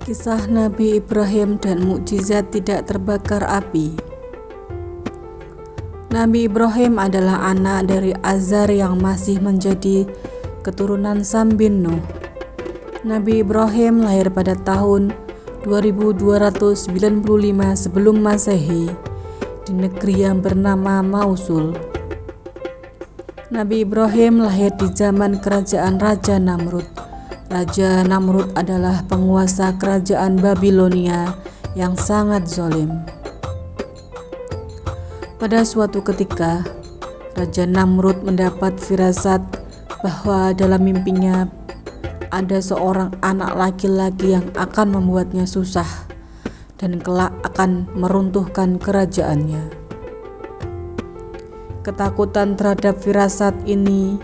Kisah Nabi Ibrahim dan mukjizat tidak terbakar api. Nabi Ibrahim adalah anak dari Azar yang masih menjadi keturunan Sam bin Nuh. Nabi Ibrahim lahir pada tahun 2295 sebelum Masehi di negeri yang bernama Mausul. Nabi Ibrahim lahir di zaman kerajaan Raja Namrud. Raja Namrud adalah penguasa kerajaan Babilonia yang sangat zalim. Pada suatu ketika, Raja Namrud mendapat firasat bahwa dalam mimpinya ada seorang anak laki-laki yang akan membuatnya susah dan kelak akan meruntuhkan kerajaannya. Ketakutan terhadap firasat ini,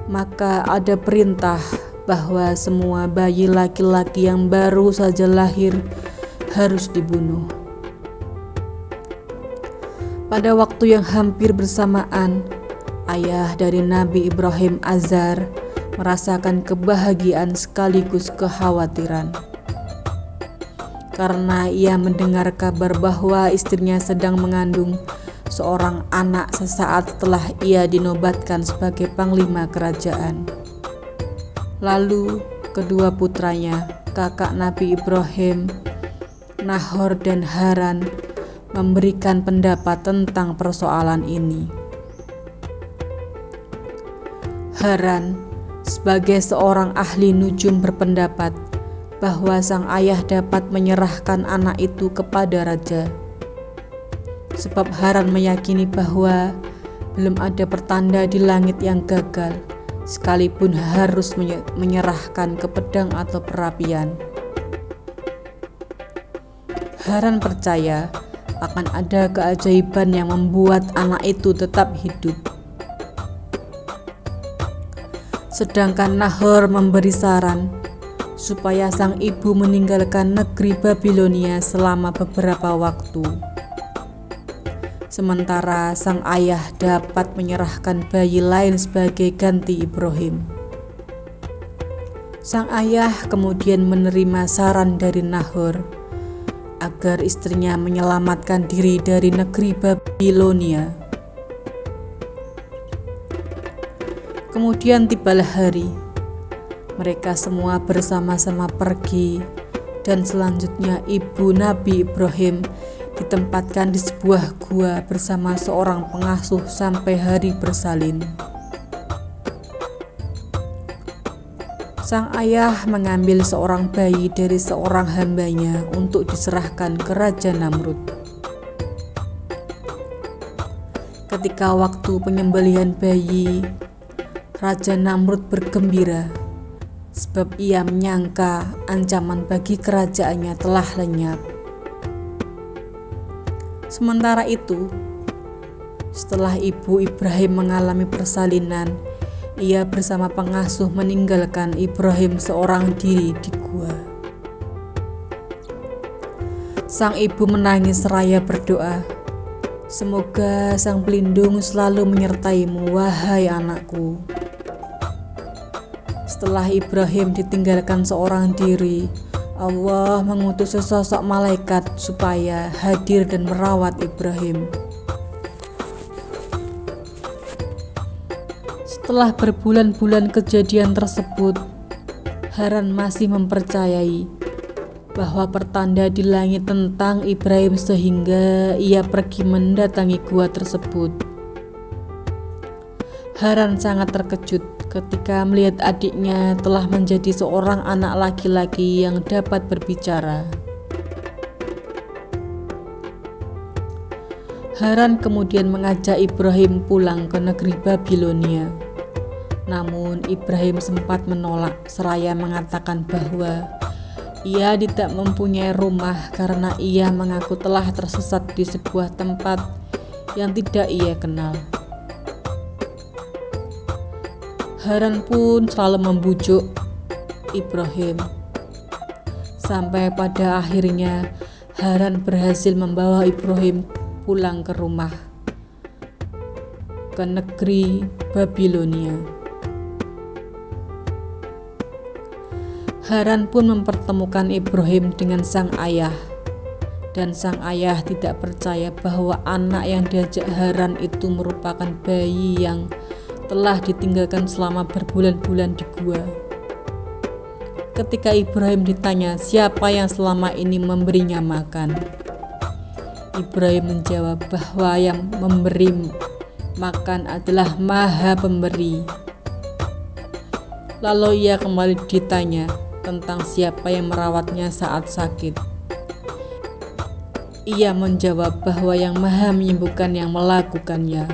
maka ada perintah bahwa semua bayi laki-laki yang baru saja lahir harus dibunuh. Pada waktu yang hampir bersamaan, ayah dari Nabi Ibrahim, Azar, merasakan kebahagiaan sekaligus kekhawatiran. Karena ia mendengar kabar bahwa istrinya sedang mengandung seorang anak sesaat setelah ia dinobatkan sebagai panglima kerajaan. Lalu kedua putranya, kakak Nabi Ibrahim, Nahor dan Haran, memberikan pendapat tentang persoalan ini. Haran sebagai seorang ahli nujum berpendapat bahwa sang ayah dapat menyerahkan anak itu kepada raja. Sebab Haran meyakini bahwa belum ada pertanda di langit yang gagal, sekalipun harus menyerahkan ke pedang atau perapian. Haran percaya akan ada keajaiban yang membuat anak itu tetap hidup. Sedangkan Nahor memberi saran supaya sang ibu meninggalkan negeri Babilonia selama beberapa waktu. Sementara sang ayah dapat menyerahkan bayi lain sebagai ganti Ibrahim. Sang ayah kemudian menerima saran dari Nahor agar istrinya menyelamatkan diri dari negeri Babilonia. Kemudian tibalah hari. Mereka semua bersama-sama pergi, dan selanjutnya ibu Nabi Ibrahim ditempatkan di sebuah gua bersama seorang pengasuh sampai hari bersalin. Sang ayah mengambil seorang bayi dari seorang hambanya untuk diserahkan ke Raja Namrud. Ketika waktu penyembelihan bayi, Raja Namrud bergembira sebab ia menyangka ancaman bagi kerajaannya telah lenyap. Sementara itu, setelah ibu Ibrahim mengalami persalinan, ia bersama pengasuh meninggalkan Ibrahim seorang diri di gua. Sang ibu menangis seraya berdoa, "Semoga Sang Pelindung selalu menyertaimu, wahai anakku." Setelah Ibrahim ditinggalkan seorang diri, Allah mengutus sesosok malaikat supaya hadir dan merawat Ibrahim. Setelah berbulan-bulan kejadian tersebut, Haran masih mempercayai bahwa pertanda di langit tentang Ibrahim sehingga ia pergi mendatangi gua tersebut. Haran sangat terkejut ketika melihat adiknya telah menjadi seorang anak laki-laki yang dapat berbicara. Haran kemudian mengajak Ibrahim pulang ke negeri Babilonia. Namun Ibrahim sempat menolak seraya mengatakan bahwa ia tidak mempunyai rumah karena ia mengaku telah tersesat di sebuah tempat yang tidak ia kenal. Haran pun selalu membujuk Ibrahim. Sampai pada akhirnya Haran berhasil membawa Ibrahim pulang ke rumah, ke negeri Babilonia. Haran pun mempertemukan Ibrahim dengan sang ayah, dan sang ayah tidak percaya bahwa anak yang diajak Haran itu merupakan bayi yang telah ditinggalkan selama berbulan-bulan di gua. Ketika Ibrahim ditanya siapa yang selama ini memberinya makan, Ibrahim menjawab bahwa yang memberi makan adalah Maha Pemberi. Lalu ia kembali ditanya tentang siapa yang merawatnya saat sakit. Ia menjawab bahwa yang Maha Menyembuhkan yang melakukannya.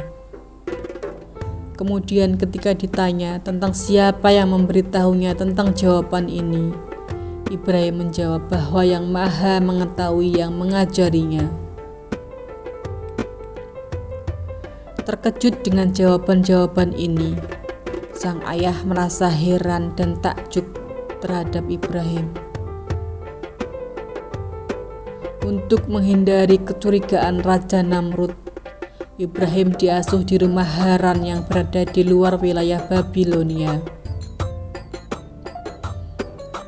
Kemudian ketika ditanya tentang siapa yang memberitahunya tentang jawaban ini, Ibrahim menjawab bahwa yang Maha Mengetahui yang mengajarinya. Terkejut dengan jawaban-jawaban ini, sang ayah merasa heran dan takjub terhadap Ibrahim. Untuk menghindari kecurigaan Raja Namrud, Ibrahim diasuh di rumah Haran yang berada di luar wilayah Babilonia.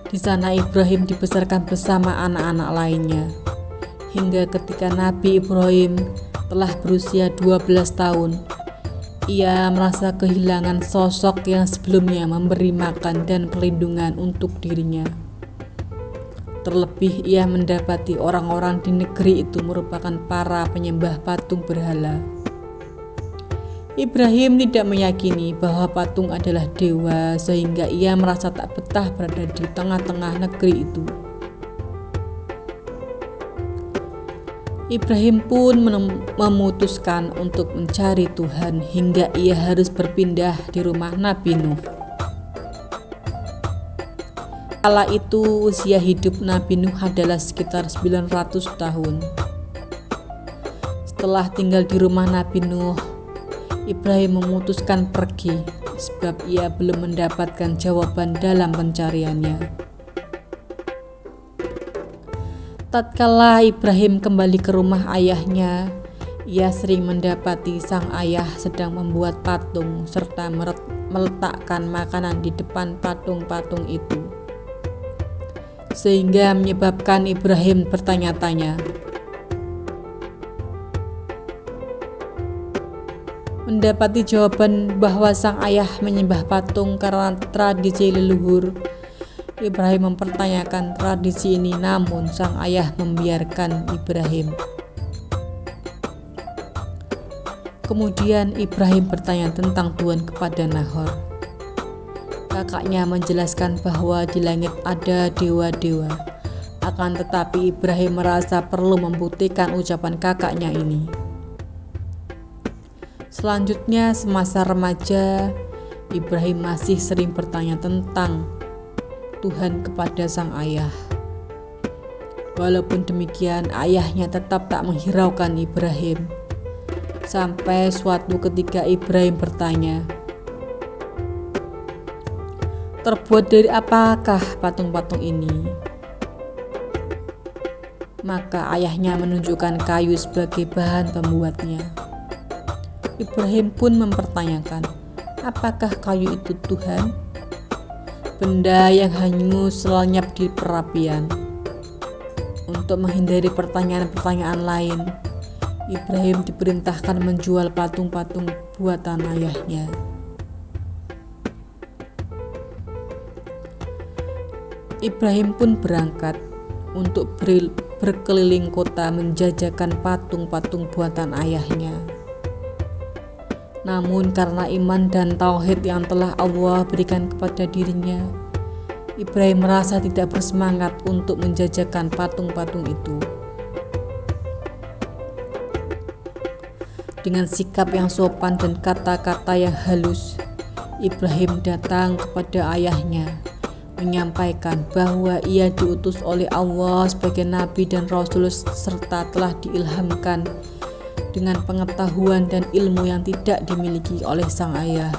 Di sana Ibrahim dibesarkan bersama anak-anak lainnya, hingga ketika Nabi Ibrahim telah berusia 12 tahun, ia merasa kehilangan sosok yang sebelumnya memberi makan dan perlindungan untuk dirinya. Terlebih ia mendapati orang-orang di negeri itu merupakan para penyembah patung berhala. Ibrahim tidak meyakini bahwa patung adalah dewa, sehingga ia merasa tak betah berada di tengah-tengah negeri itu. Ibrahim pun memutuskan untuk mencari Tuhan hingga ia harus berpindah di rumah Nabi Nuh. Kala itu usia hidup Nabi Nuh adalah sekitar 900 tahun. Setelah tinggal di rumah Nabi Nuh, Ibrahim memutuskan pergi sebab ia belum mendapatkan jawaban dalam pencariannya. Tatkala Ibrahim kembali ke rumah ayahnya, ia sering mendapati sang ayah sedang membuat patung serta meletakkan makanan di depan patung-patung itu, sehingga menyebabkan Ibrahim bertanya-tanya. Mendapati jawaban bahwa sang ayah menyembah patung karena tradisi leluhur, Ibrahim mempertanyakan tradisi ini, namun sang ayah membiarkan Ibrahim. Kemudian Ibrahim bertanya tentang Tuhan kepada Nahor. Kakaknya menjelaskan bahwa di langit ada dewa-dewa. Akan tetapi Ibrahim merasa perlu membuktikan ucapan kakaknya ini. Selanjutnya, semasa remaja, Ibrahim masih sering bertanya tentang Tuhan kepada sang ayah. Walaupun demikian, ayahnya tetap tak menghiraukan Ibrahim. Sampai suatu ketika Ibrahim bertanya, "Terbuat dari apakah patung-patung ini?" Maka ayahnya menunjukkan kayu sebagai bahan pembuatnya. Ibrahim pun mempertanyakan, "Apakah kayu itu Tuhan?" Benda yang hangus lenyap di perapian. Untuk menghindari pertanyaan-pertanyaan lain, Ibrahim diperintahkan menjual patung-patung buatan ayahnya. Ibrahim pun berangkat untuk berkeliling kota menjajakan patung-patung buatan ayahnya. Namun karena iman dan tauhid yang telah Allah berikan kepada dirinya, Ibrahim merasa tidak bersemangat untuk menjajakan patung-patung itu. Dengan sikap yang sopan dan kata-kata yang halus, Ibrahim datang kepada ayahnya, menyampaikan bahwa ia diutus oleh Allah sebagai nabi dan rasul serta telah diilhamkan dengan pengetahuan dan ilmu yang tidak dimiliki oleh sang ayah.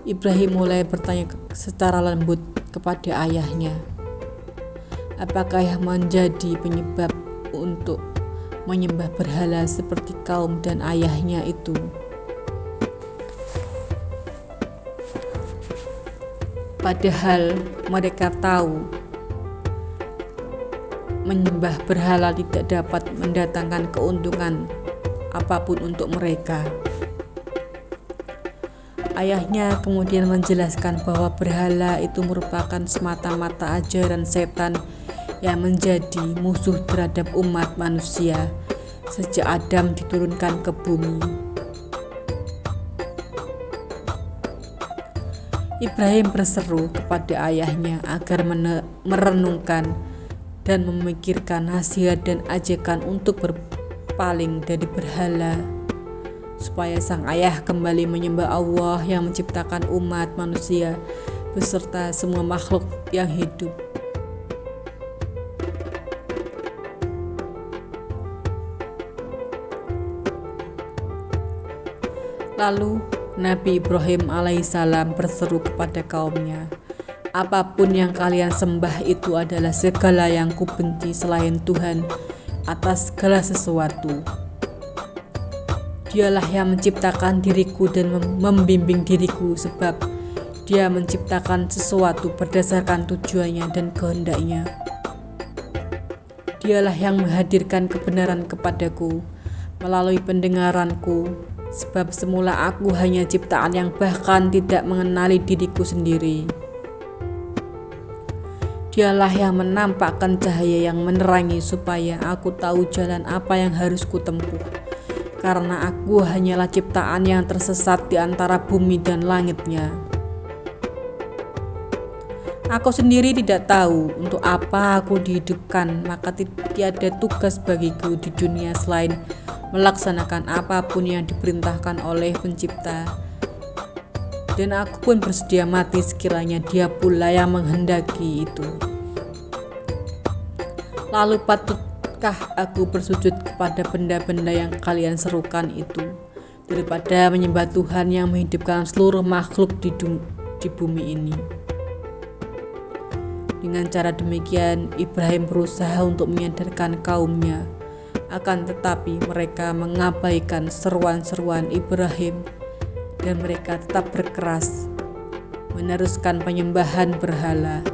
Ibrahim mulai bertanya secara lembut kepada ayahnya, apakah yang menjadi penyebab untuk menyembah berhala seperti kaum dan ayahnya itu. Padahal mereka tahu menyembah berhala tidak dapat mendatangkan keuntungan apapun untuk mereka. Ayahnya kemudian menjelaskan bahwa berhala itu merupakan semata-mata ajaran setan yang menjadi musuh terhadap umat manusia sejak Adam diturunkan ke bumi. Ibrahim berseru kepada ayahnya agar merenungkan dan memikirkan nasihat dan ajakan untuk berpaling dari berhala, supaya sang ayah kembali menyembah Allah yang menciptakan umat manusia beserta semua makhluk yang hidup. Lalu Nabi Ibrahim alaihissalam berseru kepada kaumnya, "Apapun yang kalian sembah itu adalah segala yang kubenci selain Tuhan atas segala sesuatu. Dialah yang menciptakan diriku dan membimbing diriku, sebab Dia menciptakan sesuatu berdasarkan tujuannya dan kehendaknya. Dialah yang menghadirkan kebenaran kepadaku melalui pendengaranku, sebab semula aku hanya ciptaan yang bahkan tidak mengenali diriku sendiri. Dialah yang menampakkan cahaya yang menerangi supaya aku tahu jalan apa yang harus kutempuh, karena aku hanyalah ciptaan yang tersesat di antara bumi dan langitnya. Aku sendiri tidak tahu untuk apa aku dihidupkan, maka tiada tugas bagiku di dunia selain melaksanakan apapun yang diperintahkan oleh Pencipta. Dan aku pun bersedia mati sekiranya Dia pula yang menghendaki itu. Lalu patutkah aku bersujud kepada benda-benda yang kalian serukan itu, daripada menyembah Tuhan yang menghidupkan seluruh makhluk di bumi ini?" Dengan cara demikian, Ibrahim berusaha untuk menyadarkan kaumnya, akan tetapi mereka mengabaikan seruan-seruan Ibrahim dan mereka tetap berkeras meneruskan penyembahan berhala.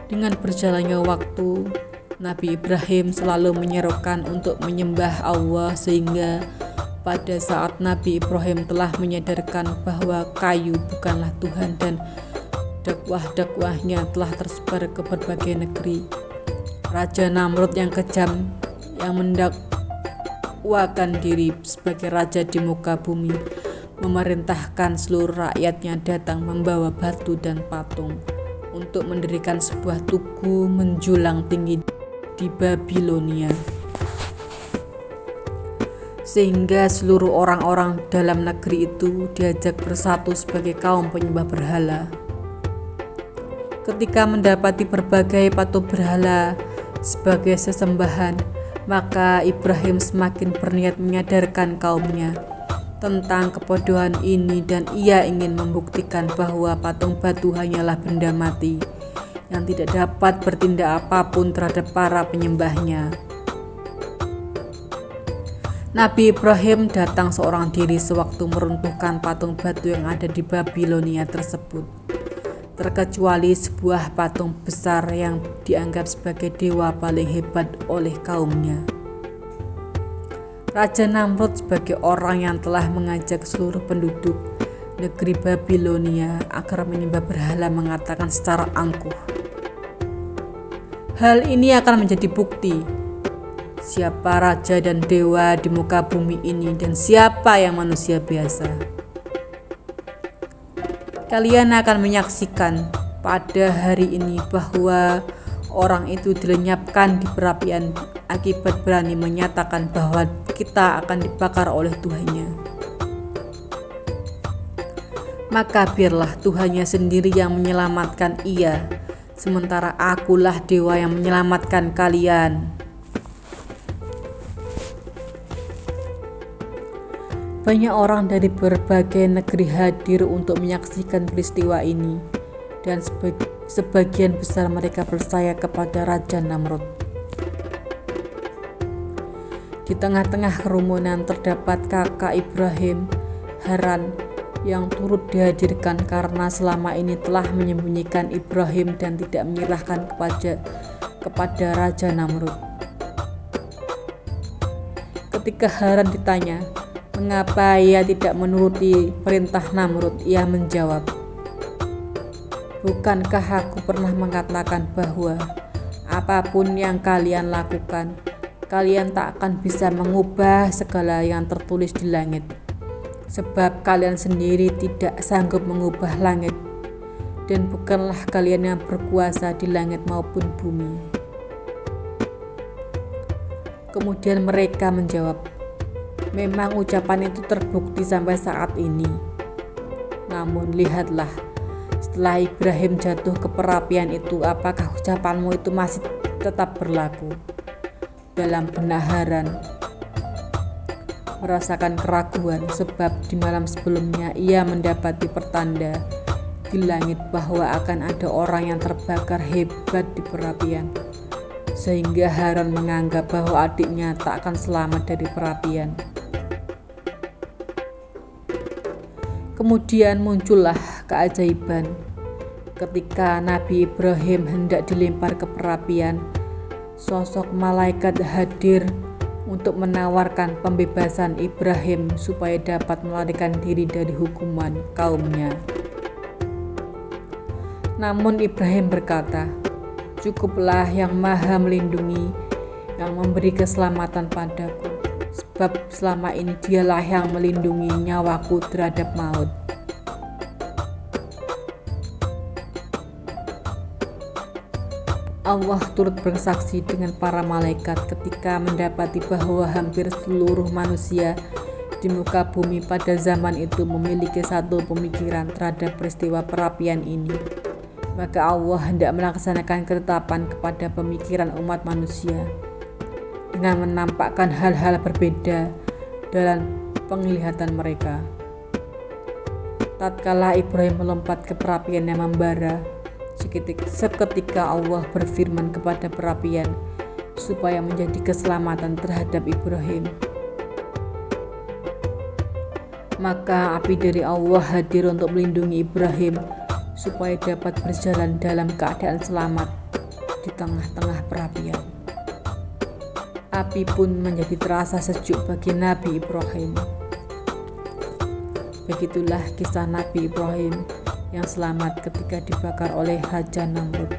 Dengan berjalannya waktu, Nabi Ibrahim selalu menyerukan untuk menyembah Allah, sehingga pada saat Nabi Ibrahim telah menyadarkan bahwa kayu bukanlah Tuhan dan dakwah-dakwahnya telah tersebar ke berbagai negeri, Raja Namrud yang kejam yang mendakwakan diri sebagai raja di muka bumi memerintahkan seluruh rakyatnya datang membawa batu dan patung untuk mendirikan sebuah tugu menjulang tinggi di Babilonia, sehingga seluruh orang-orang dalam negeri itu diajak bersatu sebagai kaum penyembah berhala. Ketika mendapati berbagai patung berhala sebagai sesembahan, maka Ibrahim semakin berniat menyadarkan kaumnya tentang kebodohan ini, dan ia ingin membuktikan bahwa patung batu hanyalah benda mati yang tidak dapat bertindak apapun terhadap para penyembahnya. Nabi Ibrahim datang seorang diri sewaktu meruntuhkan patung batu yang ada di Babilonia tersebut, terkecuali sebuah patung besar yang dianggap sebagai dewa paling hebat oleh kaumnya. Raja Namrud sebagai orang yang telah mengajak seluruh penduduk negeri Babilonia agar menyembah berhala mengatakan secara angkuh, "Hal ini akan menjadi bukti siapa raja dan dewa di muka bumi ini dan siapa yang manusia biasa. Kalian akan menyaksikan pada hari ini bahwa orang itu dilenyapkan di perapian akibat berani menyatakan bahwa kita akan dibakar oleh Tuhannya. Maka biarlah Tuhannya sendiri yang menyelamatkan ia, sementara akulah dewa yang menyelamatkan kalian." Banyak orang dari berbagai negeri hadir untuk menyaksikan peristiwa ini, dan sebagian besar mereka percaya kepada Raja Namrud. Di tengah-tengah kerumunan terdapat kakak Ibrahim, Haran, yang turut dihadirkan karena selama ini telah menyembunyikan Ibrahim dan tidak menyerahkan kepada Raja Namrud. Ketika Haran ditanya mengapa ia tidak menuruti perintah Namrud, ia menjawab, "Bukankah aku pernah mengatakan bahwa apapun yang kalian lakukan, kalian tak akan bisa mengubah segala yang tertulis di langit, sebab kalian sendiri tidak sanggup mengubah langit, dan bukanlah kalian yang berkuasa di langit maupun bumi." Kemudian mereka menjawab, "Memang ucapan itu terbukti sampai saat ini. Namun lihatlah, setelah Ibrahim jatuh ke perapian itu, apakah ucapanmu itu masih tetap berlaku?" Dalam benak Haran merasakan keraguan, sebab di malam sebelumnya ia mendapati pertanda di langit bahwa akan ada orang yang terbakar hebat di perapian, sehingga Haran menganggap bahwa adiknya tak akan selamat dari perapian. Kemudian muncullah keajaiban. Ketika Nabi Ibrahim hendak dilempar ke perapian, sosok malaikat hadir untuk menawarkan pembebasan Ibrahim supaya dapat melarikan diri dari hukuman kaumnya. Namun Ibrahim berkata, "Cukuplah Yang Maha Melindungi yang memberi keselamatan padaku, sebab selama ini Dialah yang melindungi nyawaku terhadap maut." Allah turut bersaksi dengan para malaikat ketika mendapati bahwa hampir seluruh manusia di muka bumi pada zaman itu memiliki satu pemikiran terhadap peristiwa perapian ini. Maka Allah hendak melaksanakan ketetapan kepada pemikiran umat manusia dengan menampakkan hal-hal berbeda dalam penglihatan mereka. Tatkala Ibrahim melompat ke perapian yang membara, seketika Allah berfirman kepada perapian supaya menjadi keselamatan terhadap Ibrahim. Maka api dari Allah hadir untuk melindungi Ibrahim supaya dapat berjalan dalam keadaan selamat di tengah-tengah perapian. Api pun menjadi terasa sejuk bagi Nabi Ibrahim. Begitulah kisah Nabi Ibrahim yang selamat ketika dibakar oleh Raja Namrud.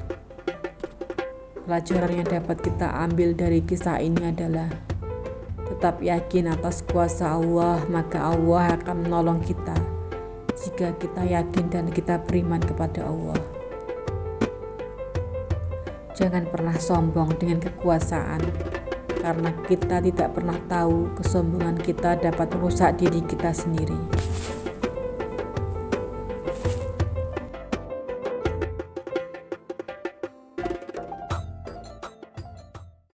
Pelajaran yang dapat kita ambil dari kisah ini adalah tetap yakin atas kuasa Allah, maka Allah akan menolong kita jika kita yakin dan kita beriman kepada Allah. Jangan pernah sombong dengan kekuasaan, karena kita tidak pernah tahu kesombongan kita dapat merusak diri kita sendiri.